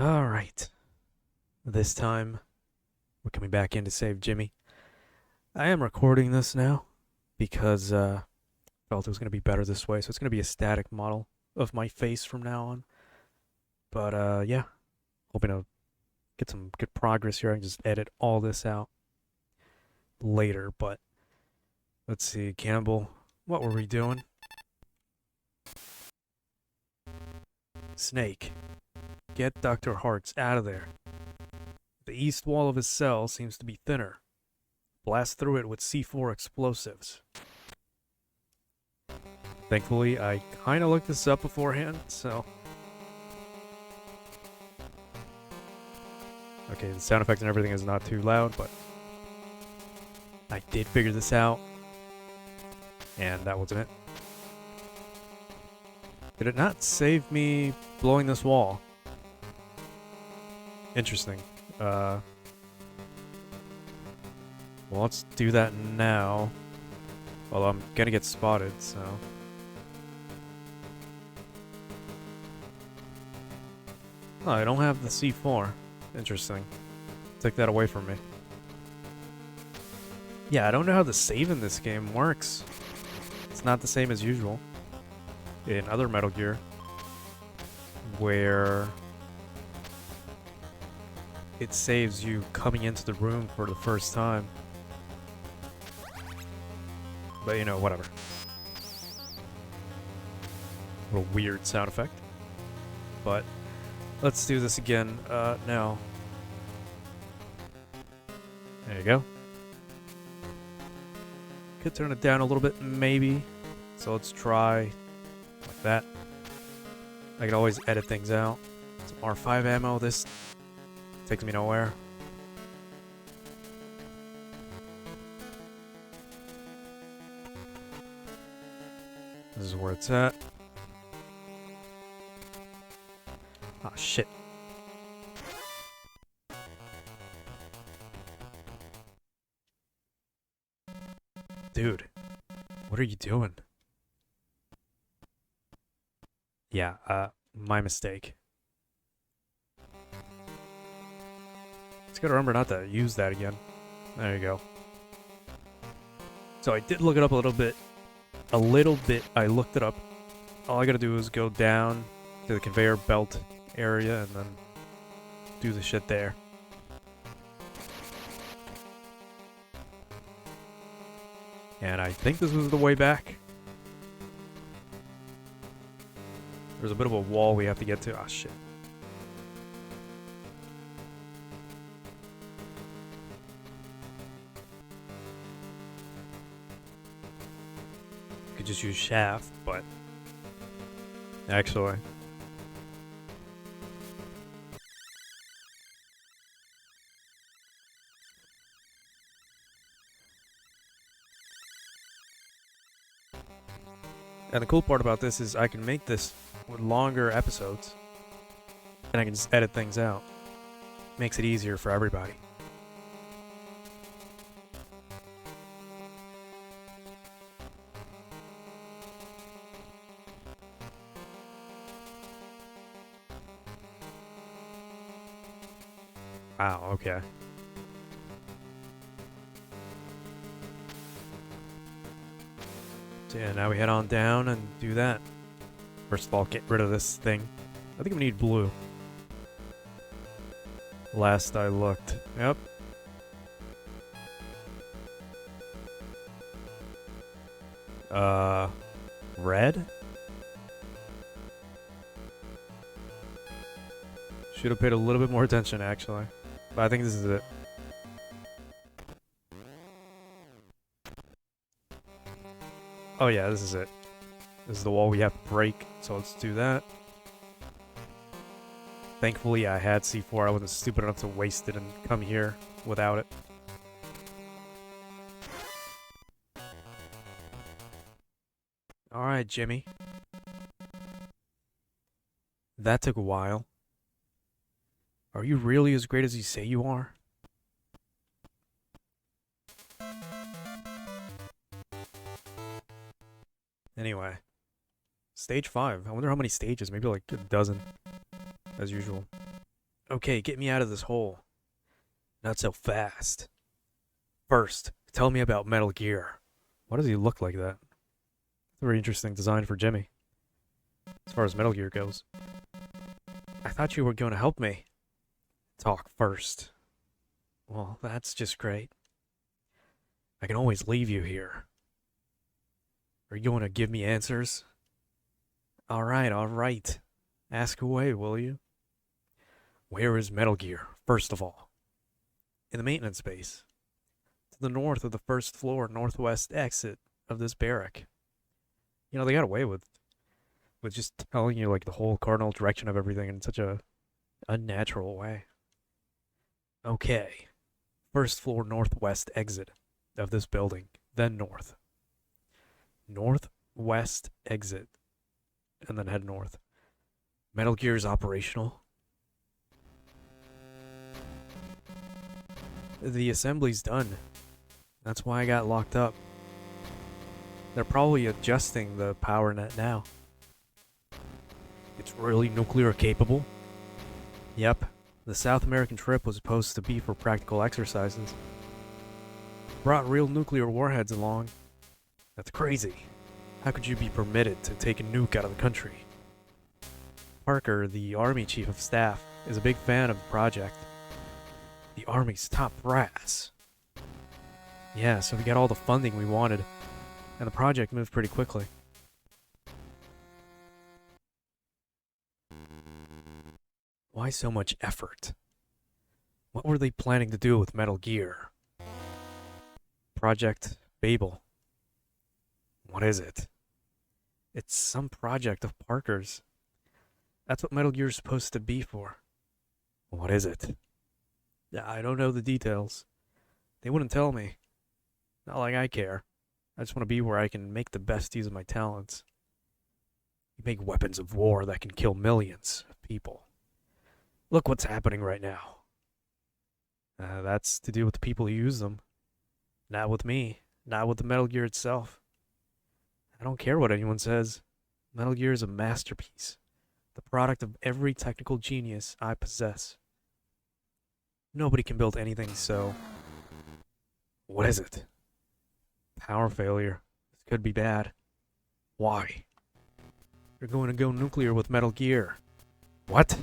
Alright. This time, we're coming back in to save Jimmy. I am recording this now because felt it was going to be better this way, so it's going to be a static model of my face from now on. But yeah, hoping to get some good progress here. I can just edit all this out later, but let's see, Campbell, what were we doing? Snake, get Dr. Hartz out of there. The east wall of his cell seems to be thinner. Blast through it with C4 explosives. Thankfully, I kind of looked this up beforehand, so... Okay, the sound effect and everything is not too loud, but... I did figure this out. And that wasn't it. Did it not save me blowing this wall? Interesting. Well, let's do that now. Well, I'm gonna get spotted, so... Oh, I don't have the C4. Interesting. Take that away from me. Yeah, I don't know how the save in this game works. It's not the same as usual in other Metal Gear, where it saves you coming into the room for the first time. But you know, whatever. A little weird sound effect. But let's do this again now. There you go. Could turn it down a little bit, maybe. So let's try like that. I can always edit things out. Some R5 ammo. This takes me nowhere. This is where it's at. Ah, shit. Dude, what are you doing? Yeah, my mistake. Just gotta remember not to use that again. There you go. So I did look it up a little bit. I looked it up. All I gotta do is go down to the conveyor belt area and then do the shit there. And I think this was the way back. There's a bit of a wall we have to get to. Ah, shit. Could just use shaft, but actually, and the cool part about this is I can make this with longer episodes, and I can just edit things out. Makes it easier for everybody. Wow, okay. So yeah, now we head on down and do that. First of all, get rid of this thing. I think we need blue. Last I looked. Yep. Red? Should have paid a little bit more attention, actually. But I think this is it. Oh yeah, this is it. This is the wall we have to break, so let's do that. Thankfully, I had C4. I wasn't stupid enough to waste it and come here without it. Alright, Jimmy. That took a while. Are you really as great as you say you are? Anyway. Stage 5. I wonder how many stages. Maybe like a dozen. As usual. Okay, get me out of this hole. Not so fast. First, tell me about Metal Gear. Why does he look like that? Very interesting design for Jimmy, as far as Metal Gear goes. I thought you were going to help me. Talk first. Well, that's just great. I can always leave you here. Are you going to give me answers? All right, all right. Ask away, will you? Where is Metal Gear, first of all? In the maintenance base. To the north of the first floor northwest exit of this barrack. You know, they got away with just telling you like the whole cardinal direction of everything in such a unnatural way. Okay. First floor northwest exit of this building, then north. Northwest exit, and then head north. Metal Gear is operational. The assembly's done. That's why I got locked up. They're probably adjusting the power net now. It's really nuclear capable? Yep. The South American trip was supposed to be for practical exercises. Brought real nuclear warheads along. That's crazy. How could you be permitted to take a nuke out of the country? Parker, the Army Chief of Staff, is a big fan of the project. The Army's top brass. Yeah, so we got all the funding we wanted, and the project moved pretty quickly. Why so much effort? What were they planning to do with Metal Gear? Project Babel. What is it? It's some project of Parker's. That's what Metal Gear's supposed to be for. What is it? I don't know the details. They wouldn't tell me. Not like I care. I just want to be where I can make the best use of my talents. You make weapons of war that can kill millions of people. Look what's happening right now. That's to do with the people who use them. Not with me. Not with the Metal Gear itself. I don't care what anyone says. Metal Gear is a masterpiece. The product of every technical genius I possess. Nobody can build anything so... What is it? Power failure. This could be bad. Why? You're going to go nuclear with Metal Gear. What?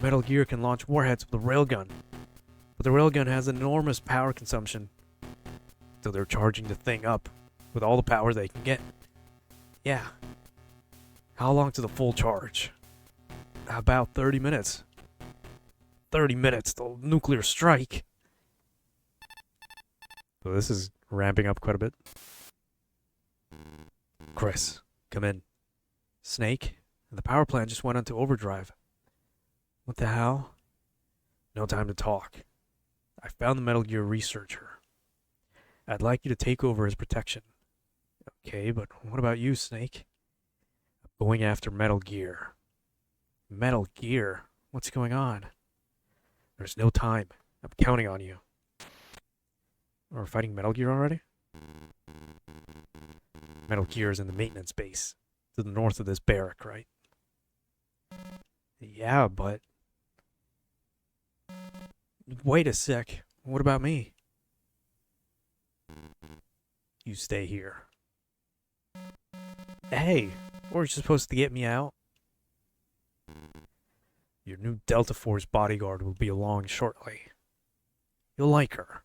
Metal Gear can launch warheads with a railgun. But the railgun has enormous power consumption. So they're charging the thing up with all the power they can get. Yeah. How long to the full charge? About 30 minutes. 30 minutes till nuclear strike. So this is ramping up quite a bit. Chris, come in. Snake, the power plant just went into overdrive. What the hell? No time to talk. I found the Metal Gear researcher. I'd like you to take over his protection. Okay, but what about you, Snake? I'm going after Metal Gear. Metal Gear? What's going on? There's no time. I'm counting on you. We're fighting Metal Gear already? Metal Gear is in the maintenance base. To the north of this barrack, right? Yeah, but... Wait a sec. What about me? You stay here. Hey, weren't you supposed to get me out? Your new Delta Force bodyguard will be along shortly. You'll like her.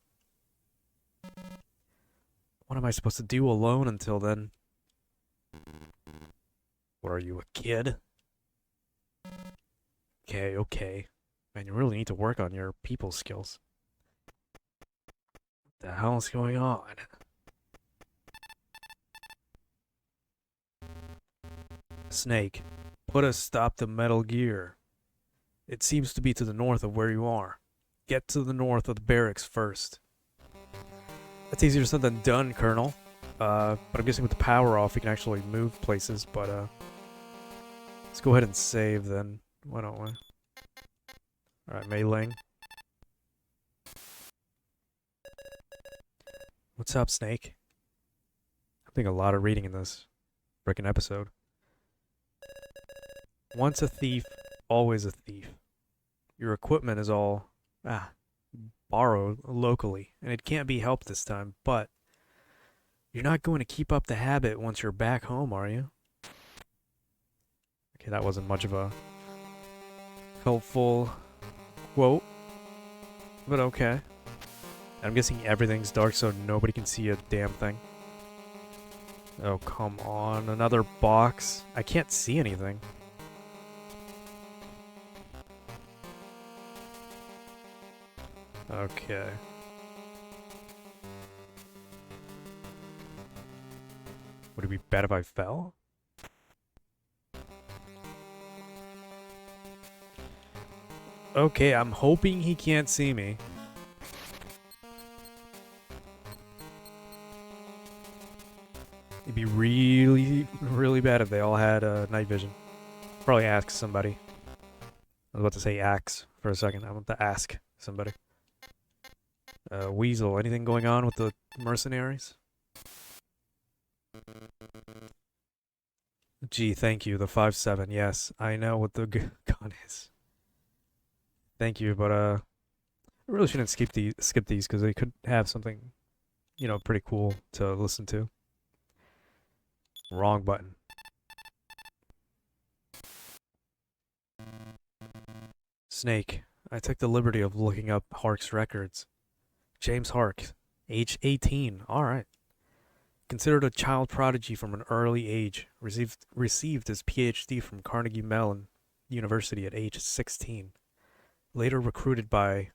What am I supposed to do alone until then? What are you, a kid? Okay, okay. Man, you really need to work on your people skills. What the hell is going on? Snake, put a stop to Metal Gear. It seems to be to the north of where you are. Get to the north of the barracks first. That's easier said than done, Colonel. But I'm guessing with the power off, we can actually move places, but, let's go ahead and save, then. Why don't we? Alright, Mei-Ling. What's up, Snake? I'm doing a lot of reading in this frickin' episode. Once a thief, always a thief. Your equipment is all borrowed locally, and it can't be helped this time, but you're not going to keep up the habit once you're back home, are you? Okay, that wasn't much of a helpful quote, but okay. I'm guessing everything's dark so nobody can see a damn thing. Oh, come on. Another box. I can't see anything. Okay. Would it be bad if I fell? Okay, I'm hoping he can't see me. It'd be really, really bad if they all had night vision. Probably ask somebody. I was about to say axe for a second. I want to ask somebody. Weasel, anything going on with the mercenaries? Gee, thank you. The 5.7. Yes, I know what the gun is. Thank you, but I really shouldn't skip these because they could have something, you know, pretty cool to listen to. Wrong button. Snake, I took the liberty of looking up Hark's records. James Hark, age 18. All right. Considered a child prodigy from an early age, received his PhD from Carnegie Mellon University at age 16. Later recruited by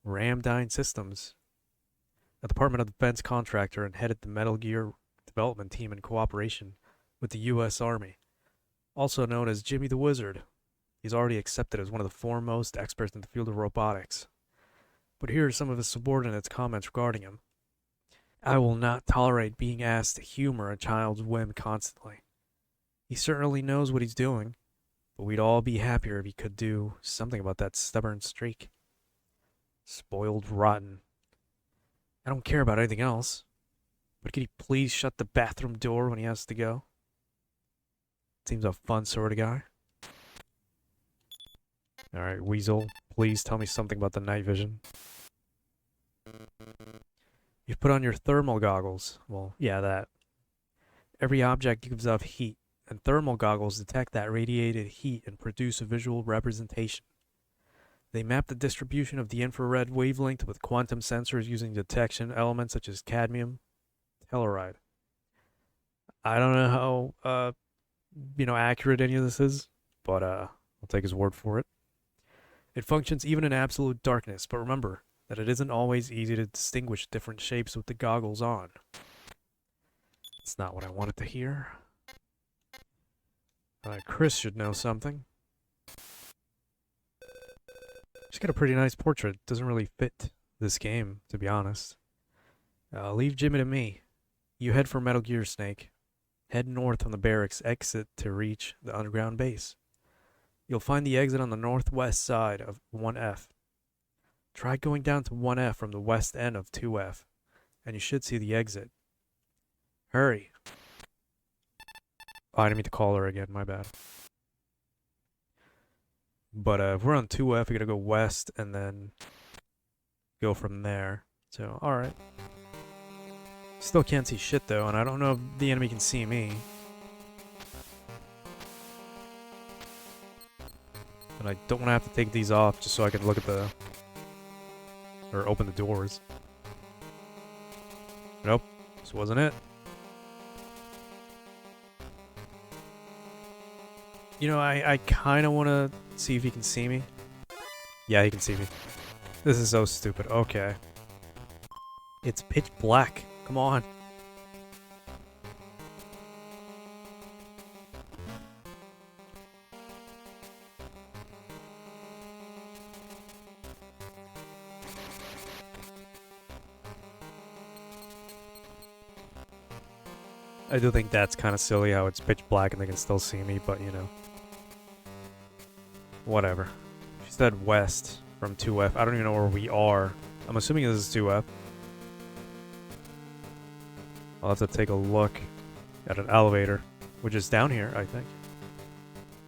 Ramdyne Systems, a Department of Defense contractor, and headed the Metal Gear development team in cooperation with the U.S. Army. Also known as Jimmy the Wizard, he's already accepted as one of the foremost experts in the field of robotics. But here are some of his subordinates' comments regarding him. I will not tolerate being asked to humor a child's whim constantly. He certainly knows what he's doing, but we'd all be happier if he could do something about that stubborn streak. Spoiled rotten. I don't care about anything else, but could he please shut the bathroom door when he has to go? Seems a fun sort of guy. Alright, Weasel, please tell me something about the night vision. You've put on your thermal goggles. Well, yeah, that. Every object gives off heat, and thermal goggles detect that radiated heat and produce a visual representation. They map the distribution of the infrared wavelength with quantum sensors using detection elements such as cadmium telluride. I don't know how, accurate any of this is, but I'll take his word for it. It functions even in absolute darkness, but remember that it isn't always easy to distinguish different shapes with the goggles on. That's not what I wanted to hear. Chris should know something. She's got a pretty nice portrait. Doesn't really fit this game, to be honest. Leave Jimmy to me. You head for Metal Gear, Snake. Head north on the barracks exit to reach the underground base. You'll find the exit on the northwest side of 1F. Try going down to 1F from the west end of 2F, and you should see the exit. Hurry. Oh, I didn't mean to call her again, my bad. But if we're on 2F, we gotta go west and then go from there. So, alright. Still can't see shit though, and I don't know if the enemy can see me. And I don't want to have to take these off just so I can look at the... or open the doors. Nope, this wasn't it. You know, I kind of want to see if he can see me. Yeah, he can see me. This is so stupid. Okay. It's pitch black. Come on. I do think that's kind of silly how it's pitch black and they can still see me, but you know. Whatever. She said west from 2F. I don't even know where we are. I'm assuming this is 2F. I'll have to take a look at an elevator, which is down here, I think.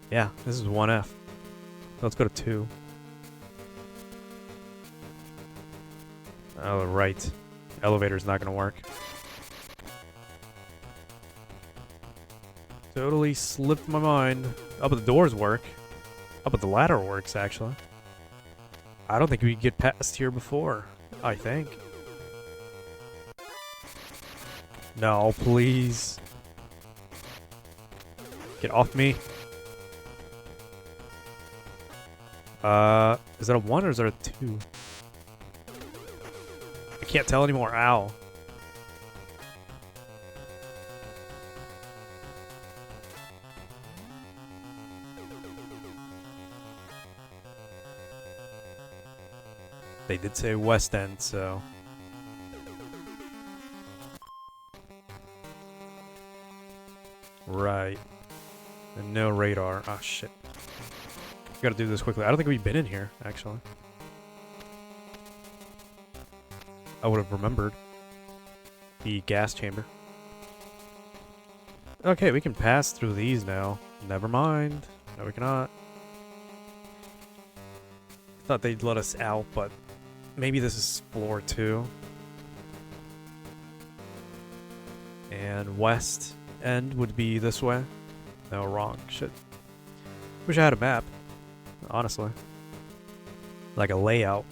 Yeah, this is 1F. So let's go to 2. Oh, right. Elevator's not gonna work. Totally slipped my mind. Oh, but the doors work. Oh, but the ladder works, actually. I don't think we could get past here before. I think. No, please. Get off me. Is that a 1 or is that a 2? I can't tell anymore. Ow. They did say West End, so... Right. And no radar. Ah, shit. Gotta do this quickly. I don't think we've been in here, actually. I would have remembered the gas chamber. Okay, we can pass through these now. Never mind. No, we cannot. Thought they'd let us out, but maybe this is floor 2. And west end would be this way. No, wrong. Shit. Wish I had a map, honestly. Like a layout.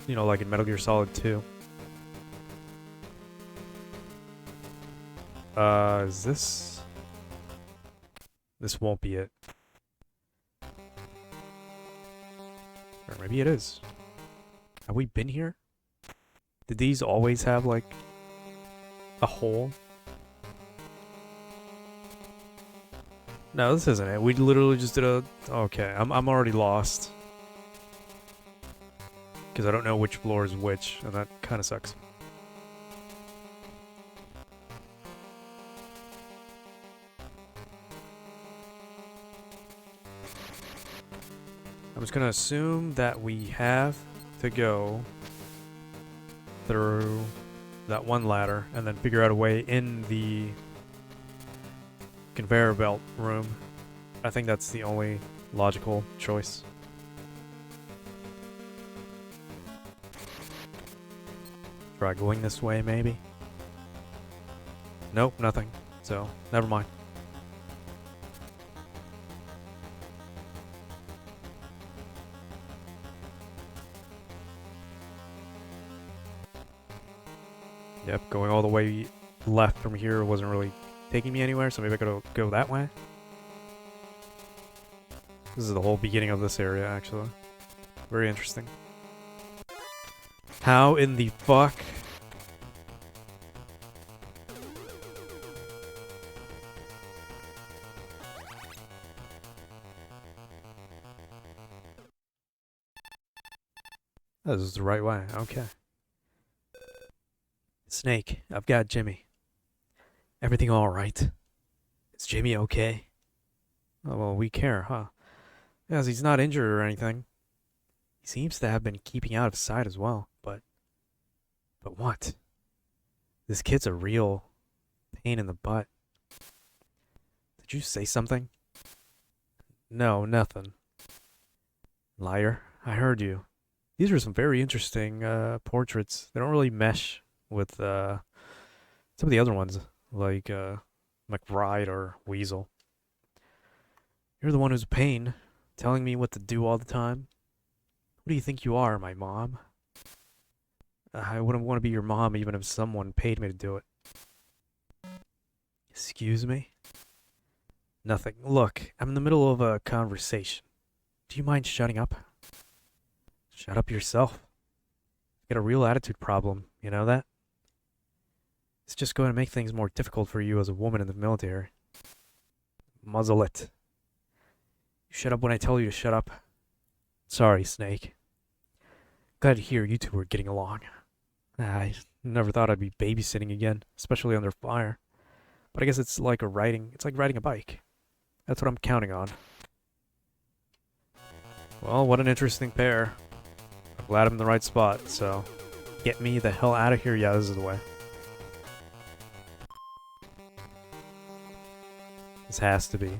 You know, like in Metal Gear Solid 2. Is this... This won't be it. Or maybe it is. Have we been here? Did these always have, like, a hole? No, this isn't it. We literally just did a... Okay, I'm already lost. Because I don't know which floor is which, and that kind of sucks. I'm just going to assume that we have to go through that one ladder and then figure out a way in the conveyor belt room. I think that's the only logical choice. Try going this way, maybe? Nope, nothing. So, never mind. Yep, going all the way left from here wasn't really taking me anywhere, so maybe I could go that way. This is the whole beginning of this area, actually. Very interesting. How in the fuck? This is the right way, okay. Snake, I've got Jimmy. Everything alright? Is Jimmy okay? Oh, well, we care, huh? Yes, he's not injured or anything. He seems to have been keeping out of sight as well, but what? This kid's a real pain in the butt. Did you say something? No, nothing. Liar, I heard you. These are some very interesting portraits. They don't really mesh with some of the other ones, like McBride or Weasel. You're the one who's a pain, telling me what to do all the time. Who do you think you are, my mom? I wouldn't want to be your mom even if someone paid me to do it. Excuse me? Nothing. Look, I'm in the middle of a conversation. Do you mind shutting up? Shut up yourself. You got a real attitude problem, you know that? It's just going to make things more difficult for you as a woman in the military. Muzzle it. You shut up when I tell you to shut up. Sorry, Snake. Glad to hear you two are getting along. I never thought I'd be babysitting again, especially under fire. But I guess it's like riding a bike. That's what I'm counting on. Well, what an interesting pair. I'm glad I'm in the right spot, so get me the hell out of here. Yeah, this is the way. This has to be.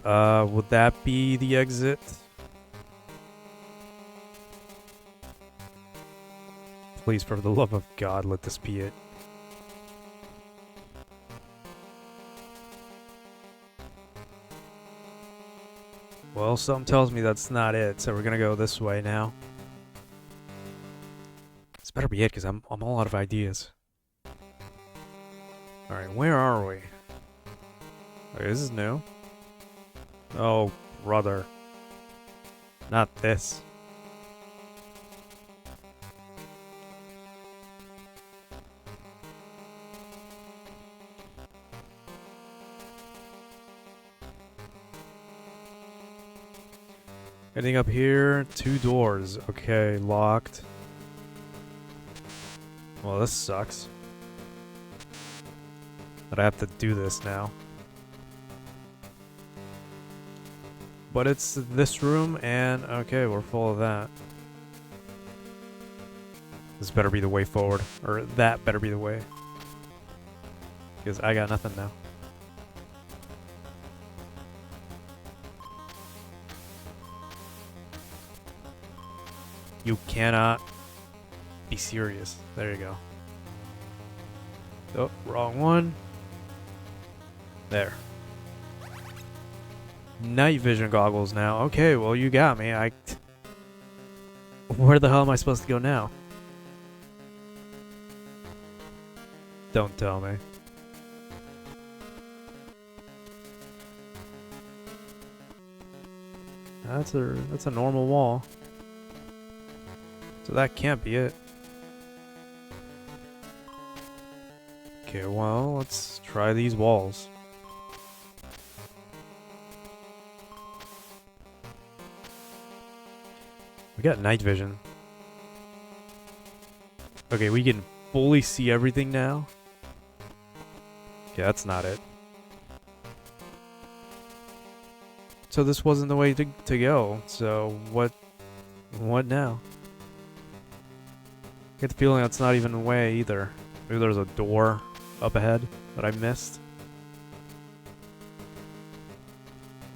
Would that be the exit? Please, for the love of God, let this be it. Well, something tells me that's not it, so we're gonna go this way now. This better be it, because I'm all out of ideas. Alright, where are we? Okay, this is new. Oh, brother. Not this. Anything up here? 2 doors. Okay, locked. Well, this sucks. But I have to do this now. But it's this room, and okay, we're full of that. This better be the way forward. Or that better be the way. Because I got nothing now. You cannot be serious. There you go. Oh, wrong one. There. Night vision goggles now. Okay, well, you got me. Where the hell am I supposed to go now? Don't tell me. That's a normal wall. So that can't be it. Okay, well, let's try these walls. We got night vision. Okay, we can fully see everything now. Okay, that's not it. So this wasn't the way to go. So what now? I get the feeling that's not even the way either. Maybe there's a door up ahead that I missed.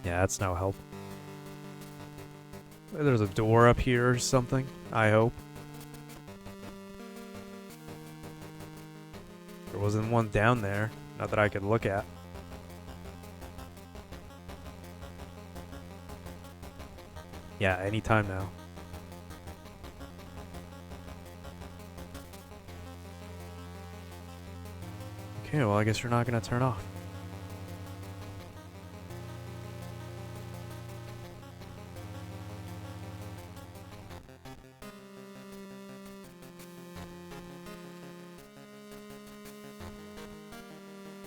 Yeah, that's no help. Maybe there's a door up here or something, I hope. There wasn't one down there, not that I could look at. Yeah, anytime now. Okay, well, I guess you're not gonna turn off.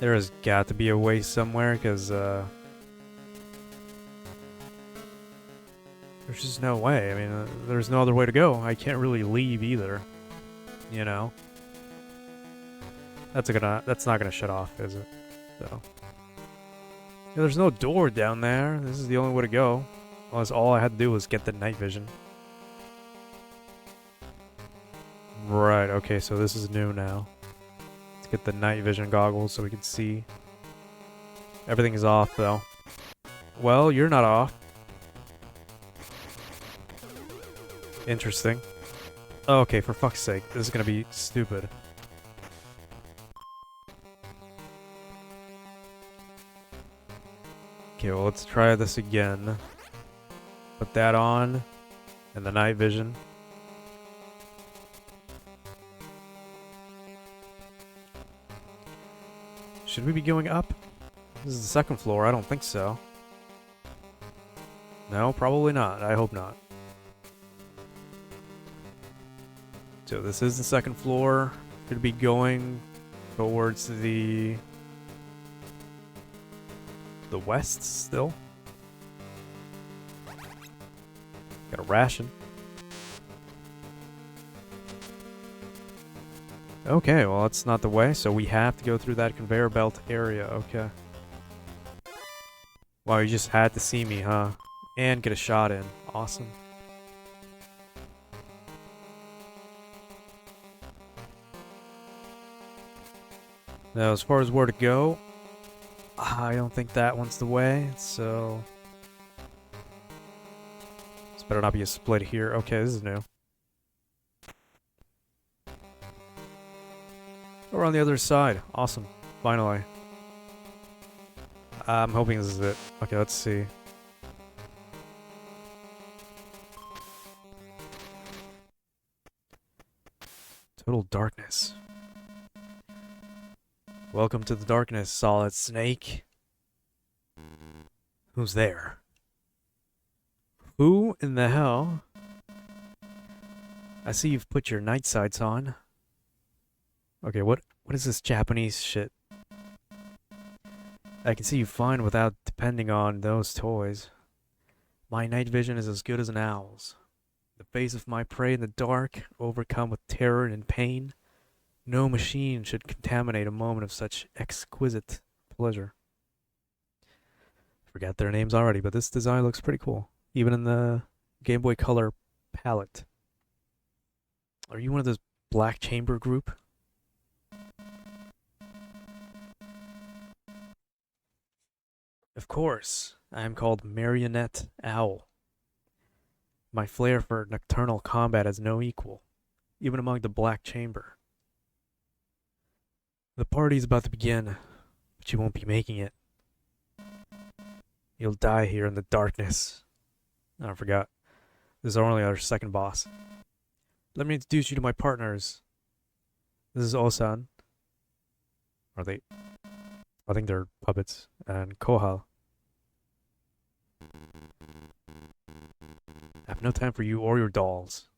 There has got to be a way somewhere, because, there's just no way. I mean, there's no other way to go. I can't really leave either, you know? That's not gonna shut off, is it? So. Yeah, there's no door down there. This is the only way to go. Unless all I had to do was get the night vision. Right, okay, so this is new now. Let's get the night vision goggles so we can see. Everything is off, though. Well, you're not off. Interesting. Oh, okay, for fuck's sake. This is gonna be stupid. Okay, well, let's try this again. Put that on. And the night vision. Should we be going up? This is the second floor. I don't think so. No, probably not. I hope not. So this is the second floor. Could be going towards the west still. Got a ration. Okay, well, that's not the way, so we have to go through that conveyor belt area. Okay. Wow, you just had to see me, huh? And get a shot in. Awesome. Now, as far as where to go, I don't think that one's the way, so... This better not be a split here. Okay, this is new. Oh, we're on the other side. Awesome. Finally. I'm hoping this is it. Okay, let's see. Total darkness. Welcome to the darkness, Solid Snake. Who's there? Who in the hell? I see you've put your night sights on. Okay, what is this Japanese shit? I can see you fine without depending on those toys. My night vision is as good as an owl's. The face of my prey in the dark, overcome with terror and pain. No machine should contaminate a moment of such exquisite pleasure. Forgot their names already, but this design looks pretty cool. Even in the Game Boy Color palette. Are you one of those Black Chamber group? Of course, I am called Marionette Owl. My flair for nocturnal combat has no equal, even among the Black Chamber. The party's about to begin, but you won't be making it. You'll die here in the darkness. Oh, I forgot. This is only our second boss. Let me introduce you to my partners. This is Osan. Are they? I think they're puppets. And Kohal. I have no time for you or your dolls.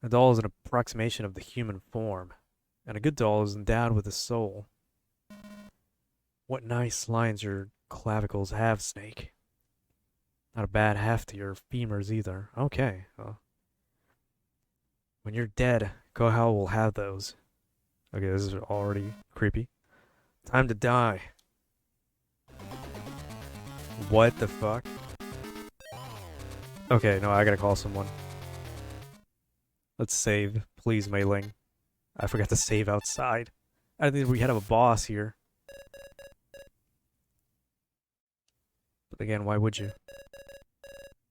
A doll is an approximation of the human form, and a good doll is endowed with a soul. What nice lines your clavicles have, Snake. Not a bad heft to your femurs either. Okay. Well. When you're dead, Kohal will have those. Okay, this is already creepy. Time to die. What the fuck? Okay, no, I gotta call someone. Let's save. Please, Mei-Ling. I forgot to save outside. I didn't think we had a boss here. But again, why would you?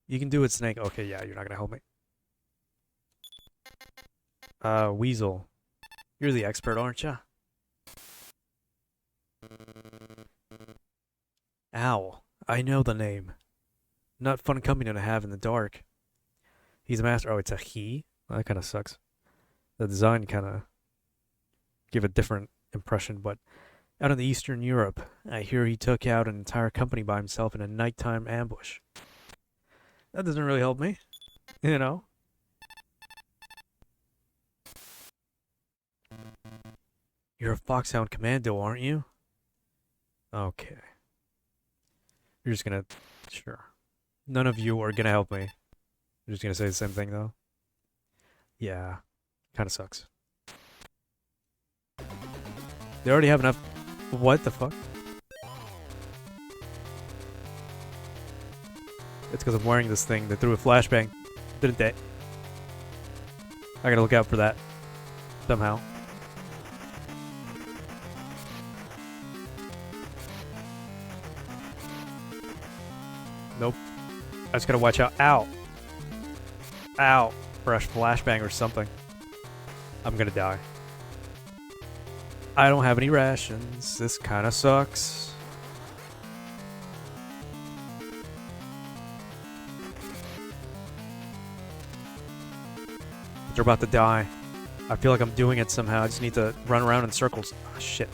You can do it, Snake. Okay, yeah, you're not gonna help me. Weasel. You're the expert, aren't ya? Owl. I know the name. Not fun company to have in the dark. He's a master. Oh, it's a he? Well, that kind of sucks. The design kind of give a different impression, but out in the Eastern Europe, I hear he took out an entire company by himself in a nighttime ambush. That doesn't really help me, you know? You're a Foxhound Commando, aren't you? Okay. You're just gonna... Sure. None of you are gonna help me. You're just gonna say the same thing, though? Yeah. Kinda sucks. They already have enough... What the fuck? It's because I'm wearing this thing. They threw a flashbang, didn't they? I gotta look out for that. Somehow. Nope. I just gotta watch out. Ow! Ow! Fresh flashbang or something. I'm gonna die. I don't have any rations. This kinda sucks. They're about to die. I feel like I'm doing it somehow. I just need to run around in circles. Oh, shit.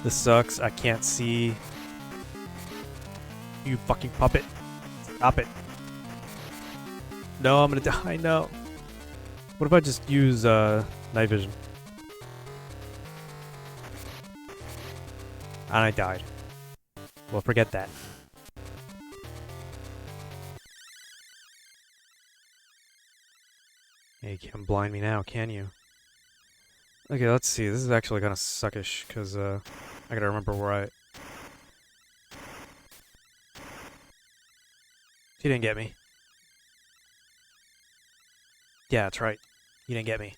This sucks. I can't see. You fucking puppet. Stop it. No, I'm gonna die. No. What if I just use night vision? And I died. Well, forget that. Hey, you can't blind me now, can you? Okay, let's see. This is actually kind of suckish, because I gotta remember where I... She didn't get me. Yeah, that's right. You didn't get me.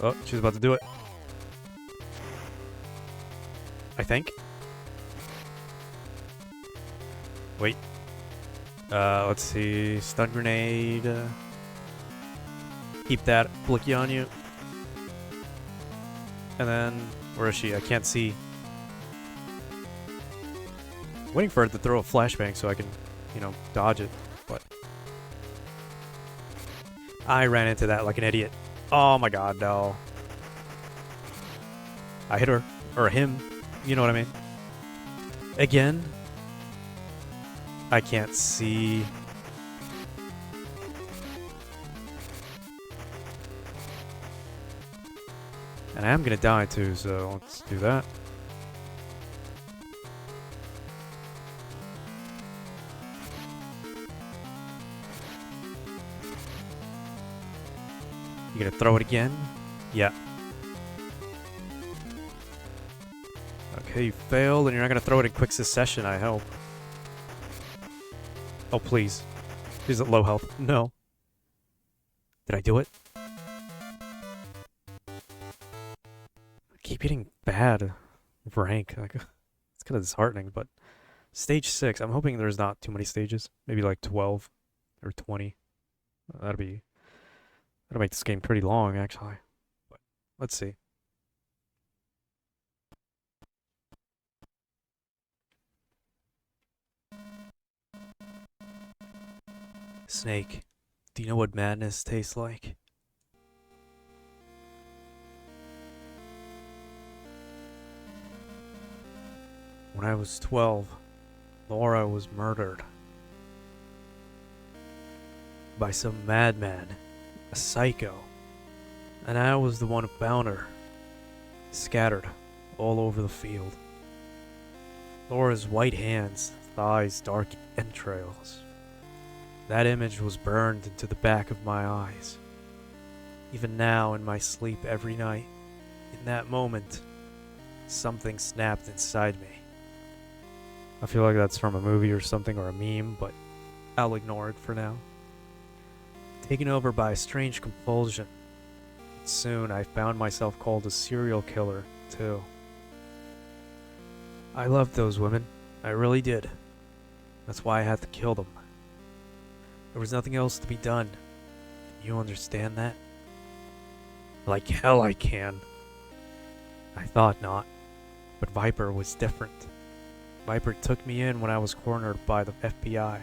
Oh, she's about to do it. I think. Wait. Let's see. Stun grenade. Keep that blicky on you. And then, where is she? I can't see. Waiting for it to throw a flashbang so I can, you know, dodge it. But I ran into that like an idiot. Oh my god, no. I hit her. Or him. You know what I mean? Again. I can't see. And I am gonna die too, so let's do that. You gonna throw it again? Yeah. Okay, you failed, and you're not gonna throw it in quick succession, I hope. Oh, please. Please at low health. No. Did I do it? I keep getting bad rank. Like, it's kind of disheartening, but stage 6. I'm hoping there's not too many stages. Maybe like 12 or 20. That'll make this game pretty long, actually. But let's see. Snake, do you know what madness tastes like? When I was 12, Laura was murdered by some madman, a psycho, and I was the one who found her, scattered all over the field. Laura's white hands, thighs, dark entrails. That image was burned into the back of my eyes. Even now, in my sleep every night, in that moment, something snapped inside me. I feel like that's from a movie or something, or a meme, but I'll ignore it for now. Taken over by a strange compulsion. Soon, I found myself called a serial killer, too. I loved those women. I really did. That's why I had to kill them. There was nothing else to be done. You understand that? Like hell I can. I thought not. But Viper was different. Viper took me in when I was cornered by the FBI.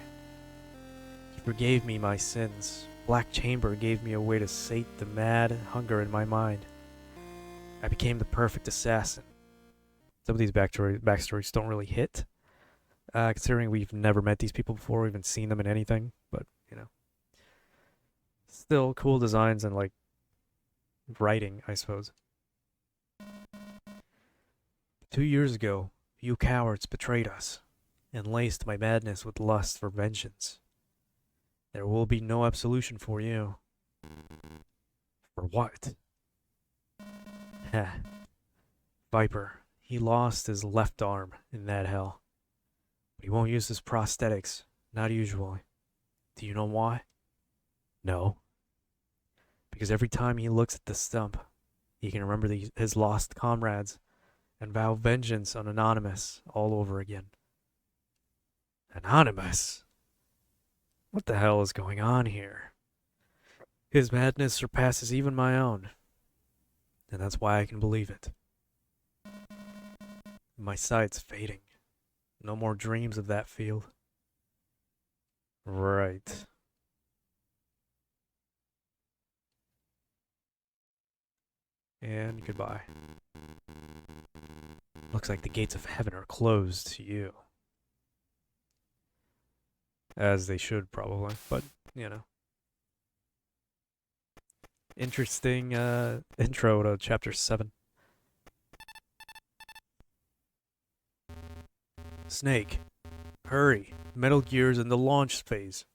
He forgave me my sins. Black Chamber gave me a way to sate the mad hunger in my mind. I became the perfect assassin. Some of these backstories don't really hit. Considering we've never met these people before, we haven't seen them in anything, but, you know. Still cool designs and, like, writing, I suppose. 2 years ago, you cowards betrayed us, and laced my madness with lust for vengeance. There will be no absolution for you. For what? Heh. Viper, he lost his left arm in that hell. But he won't use his prosthetics, not usually. Do you know why? No. Because every time he looks at the stump, he can remember his lost comrades and vow vengeance on Anonymous all over again. Anonymous? What the hell is going on here? His madness surpasses even my own. And that's why I can believe it. My sight's fading. No more dreams of that field. Right. And goodbye. Looks like the gates of heaven are closed to you. As they should, probably. But, you know. Interesting intro to Chapter 7. Snake, hurry. Metal Gear's in the launch phase.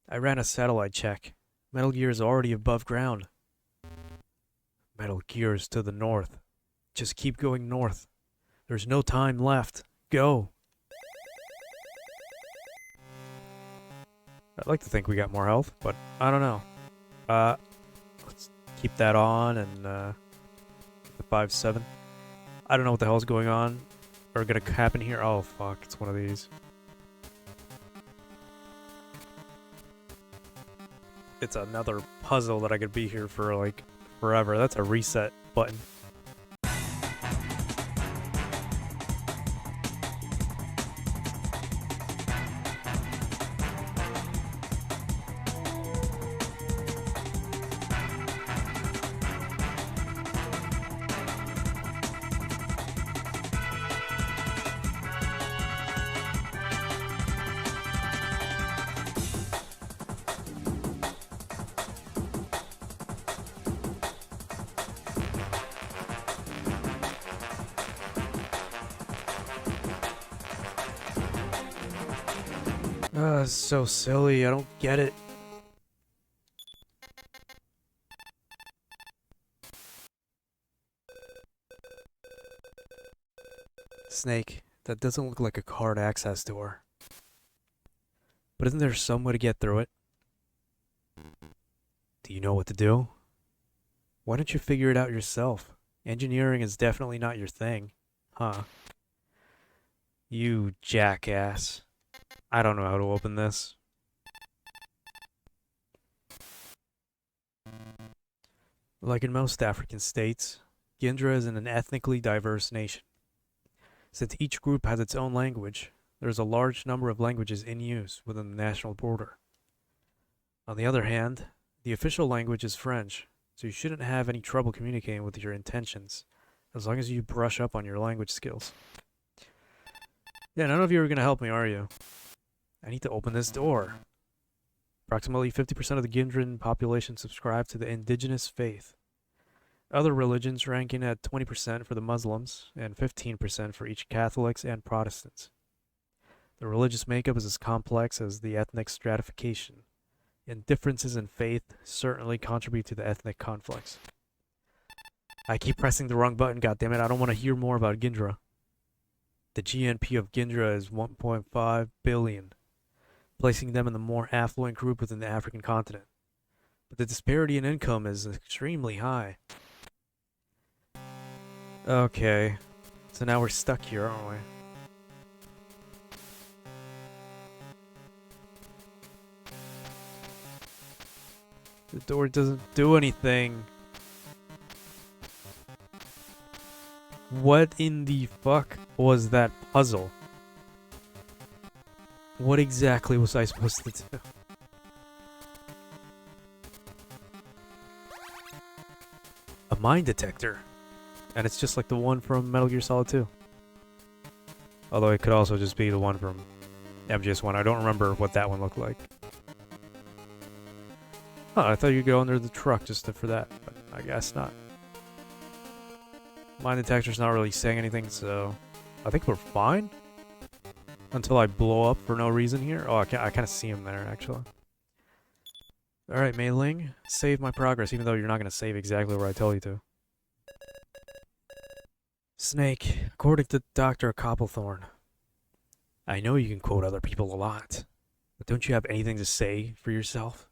I ran a satellite check. Metal Gear's already above ground. Metal Gear's to the north. Just keep going north. There's no time left. Go. I'd like to think we got more health, but I don't know. Let's keep that on and the 5-7. I don't know what the hell's going on or gonna happen here. Oh fuck, it's one of these. It's another puzzle that I could be here for like forever. That's a reset button. It's so silly. I don't get it. Snake, that doesn't look like a card access door. But isn't there some way to get through it? Do you know what to do? Why don't you figure it out yourself? Engineering is definitely not your thing. Huh. You jackass. I don't know how to open this. Like in most African states, Gindra is an ethnically diverse nation. Since each group has its own language, there is a large number of languages in use within the national border. On the other hand, the official language is French, so you shouldn't have any trouble communicating with your intentions, as long as you brush up on your language skills. Yeah, none of you are going to help me, are you? I need to open this door. Approximately 50% of the Gindran population subscribe to the indigenous faith. Other religions ranking at 20% for the Muslims and 15% for each Catholics and Protestants. The religious makeup is as complex as the ethnic stratification, and differences in faith certainly contribute to the ethnic conflicts. I keep pressing the wrong button, goddammit. I don't want to hear more about Gindra. The GNP of Gindra is 1.5 billion, placing them in the more affluent group within the African continent. But the disparity in income is extremely high. Okay, so now we're stuck here, aren't we? The door doesn't do anything. What in the fuck was that puzzle? What exactly was I supposed to do? A mine detector. And it's just like the one from Metal Gear Solid 2. Although it could also just be the one from MGS1. I don't remember what that one looked like. Huh, I thought you'd go under the truck just for that, but I guess not. Mine detector's not really saying anything, so I think we're fine. Until I blow up for no reason here. Oh, I kind of see him there, actually. Alright, Mei Ling, save my progress, even though you're not going to save exactly where I tell you to. Snake, according to Dr. Copplethorne, I know you can quote other people a lot, but don't you have anything to say for yourself?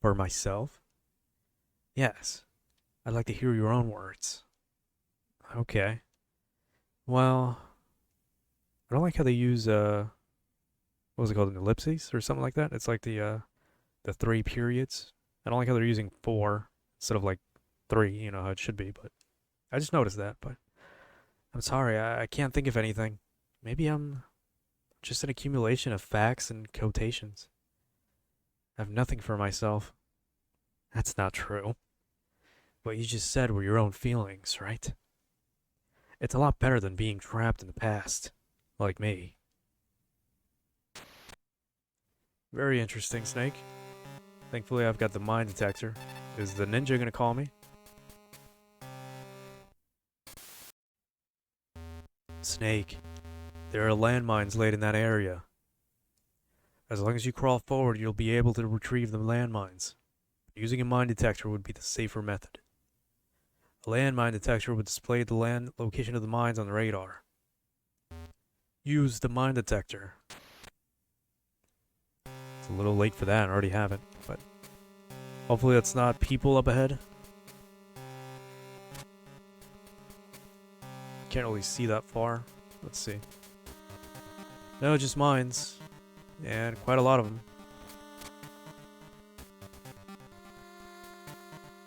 For myself? Yes. I'd like to hear your own words. Okay. Well, I don't like how they use, what was it called, an ellipses or something like that? It's like the 3 periods. I don't like how they're using 4 instead of like 3, you know how it should be, but I just noticed that, but I'm sorry, I can't think of anything. Maybe I'm just an accumulation of facts and quotations. I have nothing for myself. That's not true. What you just said were your own feelings, right? It's a lot better than being trapped in the past, like me. Very interesting, Snake. Thankfully, I've got the mine detector. Is the ninja gonna call me? Snake, there are landmines laid in that area. As long as you crawl forward, you'll be able to retrieve the landmines. Using a mine detector would be the safer method. A landmine detector would display the location of the mines on the radar. Use the mine detector. It's a little late for that, I already have it, but hopefully that's not people up ahead. Can't really see that far. Let's see. No, just mines. And quite a lot of them.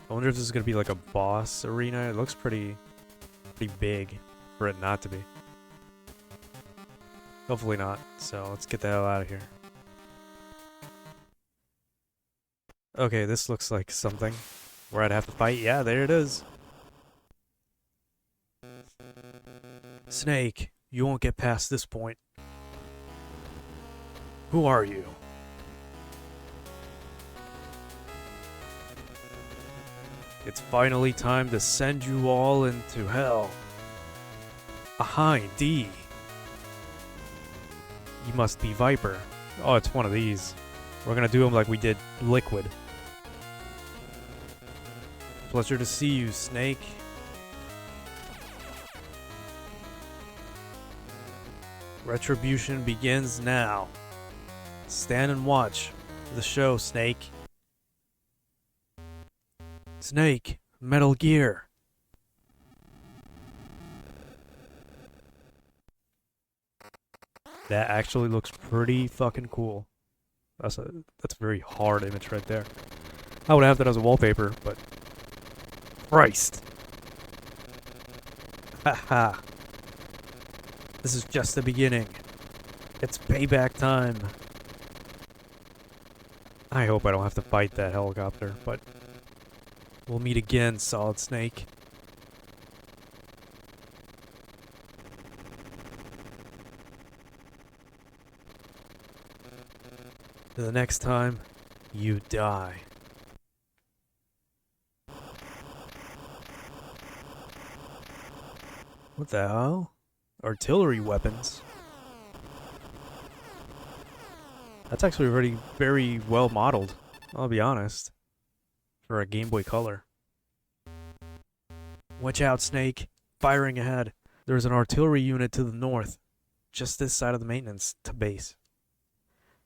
I wonder if this is gonna be like a boss arena. It looks pretty big for it not to be. Hopefully not. So let's get the hell out of here. Okay, this looks like something where I'd have to fight. Yeah, there it is. Snake, you won't get past this point. Who are you? It's finally time to send you all into hell. Aha, D. You must be Viper. Oh, it's one of these. We're gonna do them like we did Liquid. Pleasure to see you, Snake. Retribution begins now. Stand and watch the show, Snake. Snake, Metal Gear. That actually looks pretty fucking cool. That's a very hard image right there. I would have that as a wallpaper, but Christ. Haha. This is just the beginning. It's payback time. I hope I don't have to fight that helicopter, but we'll meet again, Solid Snake. The next time you die. What the hell? Artillery weapons? That's actually already very well modeled, I'll be honest, for a Game Boy Color. Watch out, Snake. Firing ahead. There's an artillery unit to the north, just this side of the maintenance base.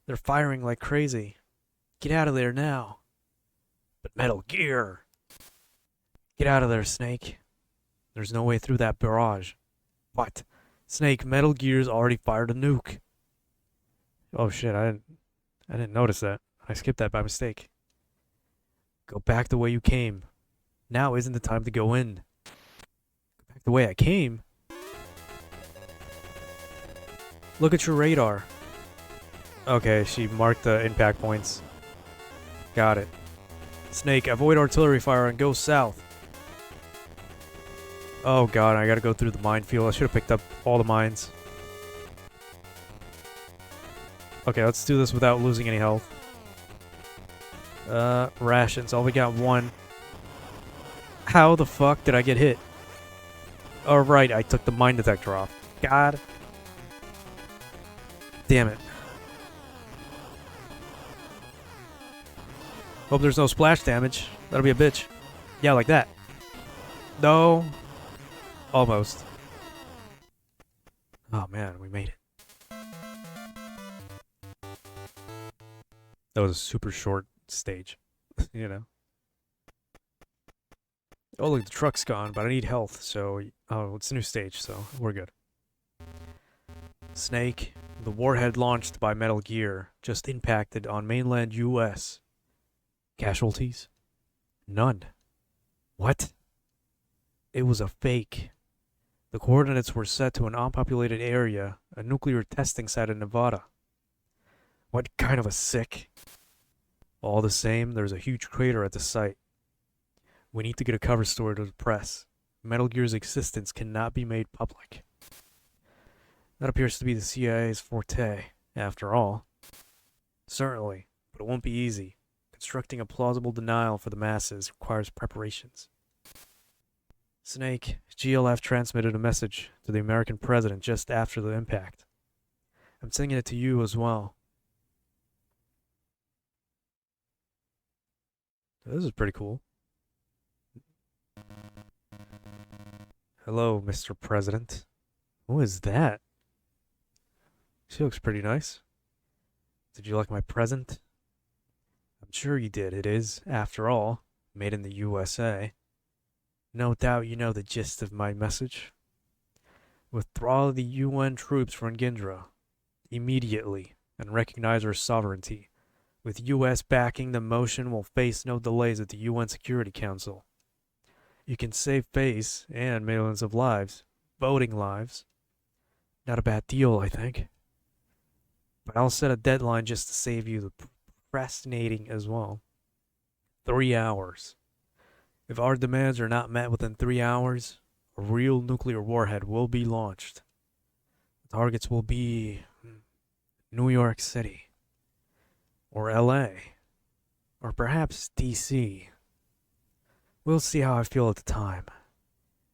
They're firing like crazy. Get out of there now. But Metal Gear! Get out of there, Snake. There's no way through that barrage. What? Snake, Metal Gear's already fired a nuke. Oh shit, I didn't notice that. I skipped that by mistake. Go back the way you came. Now isn't the time to go in. Go back the way I came? Look at your radar. Okay, she marked the impact points. Got it. Snake, avoid artillery fire and go south. Oh god, I gotta go through the minefield. I should have picked up all the mines. Okay, let's do this without losing any health. Rations. Oh, we got one. How the fuck did I get hit? Oh, right, I took the mine detector off. God. Damn it. Hope there's no splash damage. That'll be a bitch. Yeah, like that. No. Almost. Oh man, we made it. That was a super short stage. You know. Oh look, the truck's gone, but I need health, so... Oh, it's a new stage, so we're good. Snake, the warhead launched by Metal Gear just impacted on mainland US. Casualties? None. What? It was a fake. The coordinates were set to an unpopulated area, a nuclear testing site in Nevada. What kind of a sick? All the same, there's a huge crater at the site. We need to get a cover story to the press. Metal Gear's existence cannot be made public. That appears to be the CIA's forte, after all. Certainly, but it won't be easy. Constructing a plausible denial for the masses requires preparations. Snake, GLF transmitted a message to the American president just after the impact. I'm sending it to you as well. This is pretty cool. Hello, Mr. President. Who is that? She looks pretty nice. Did you like my present? I'm sure you did. It is, after all, made in the USA. No doubt you know the gist of my message. Withdraw the UN troops from Gindra immediately and recognize our sovereignty. With US backing, the motion will face no delays at the UN Security Council. You can save face and millions of lives. Voting lives. Not a bad deal, I think. But I'll set a deadline just to save you the procrastinating as well. 3 hours. If our demands are not met within 3 hours, a real nuclear warhead will be launched. The targets will be New York City, or LA, or perhaps DC. We'll see how I feel at the time.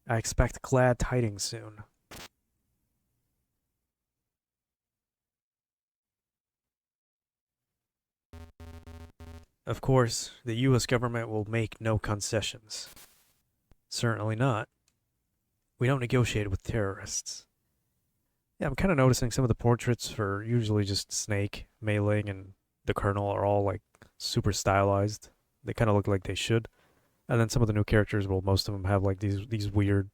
I expect glad tidings soon. Of course, the US government will make no concessions. Certainly not. We don't negotiate with terrorists. Yeah, I'm kind of noticing some of the portraits for usually just Snake, Mei Ling, and the Colonel are all like super stylized. They kind of look like they should. And then some of the new characters, well, most of them have like these weird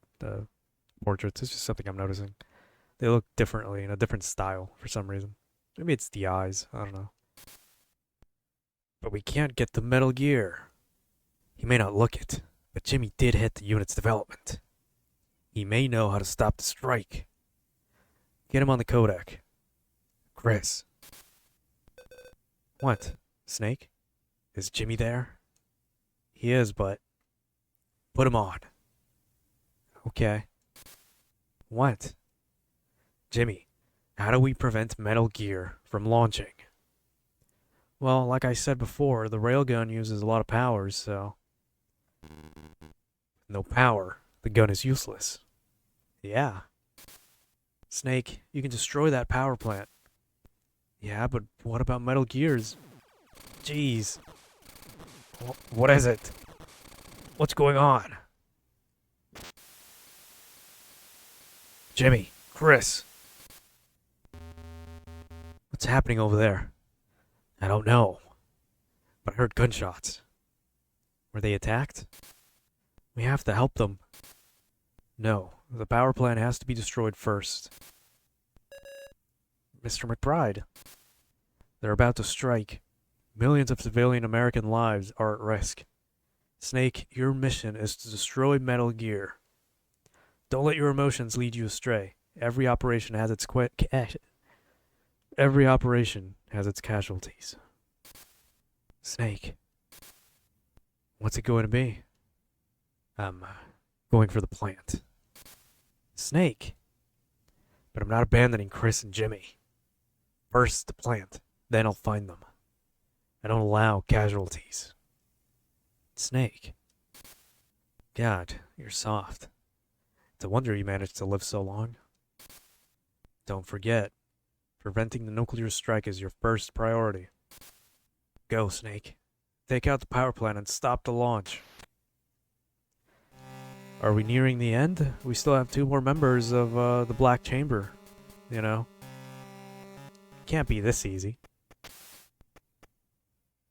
portraits. It's just something I'm noticing. They look differently in a different style for some reason. Maybe it's the eyes. I don't know. But we can't get the Metal Gear. He may not look it, but Jimmy did hit the unit's development. He may know how to stop the strike. Get him on the codec. Chris. What? Snake? Is Jimmy there? He is, but... Put him on. Okay. What? Jimmy, how do we prevent Metal Gear from launching? Well, like I said before, the railgun uses a lot of powers, so... No power. The gun is useless. Yeah. Snake, you can destroy that power plant. Yeah, but what about Metal Gears? Jeez. What is it? What's going on? Jimmy, Chris. What's happening over there? I don't know. But I heard gunshots. Were they attacked? We have to help them. No, the power plant has to be destroyed first. Mr. McBride. They're about to strike. Millions of civilian American lives are at risk. Snake, your mission is to destroy Metal Gear. Don't let your emotions lead you astray. Every operation has its casualties. Snake. What's it going to be? I'm going for the plant. Snake. But I'm not abandoning Chris and Jimmy. First the plant, then I'll find them. I don't allow casualties. Snake. God, you're soft. It's a wonder you managed to live so long. Don't forget, preventing the nuclear strike is your first priority. Go, Snake. Take out the power plant and stop the launch. Are we nearing the end? We still have 2 more members of the Black Chamber, you know. Can't be this easy.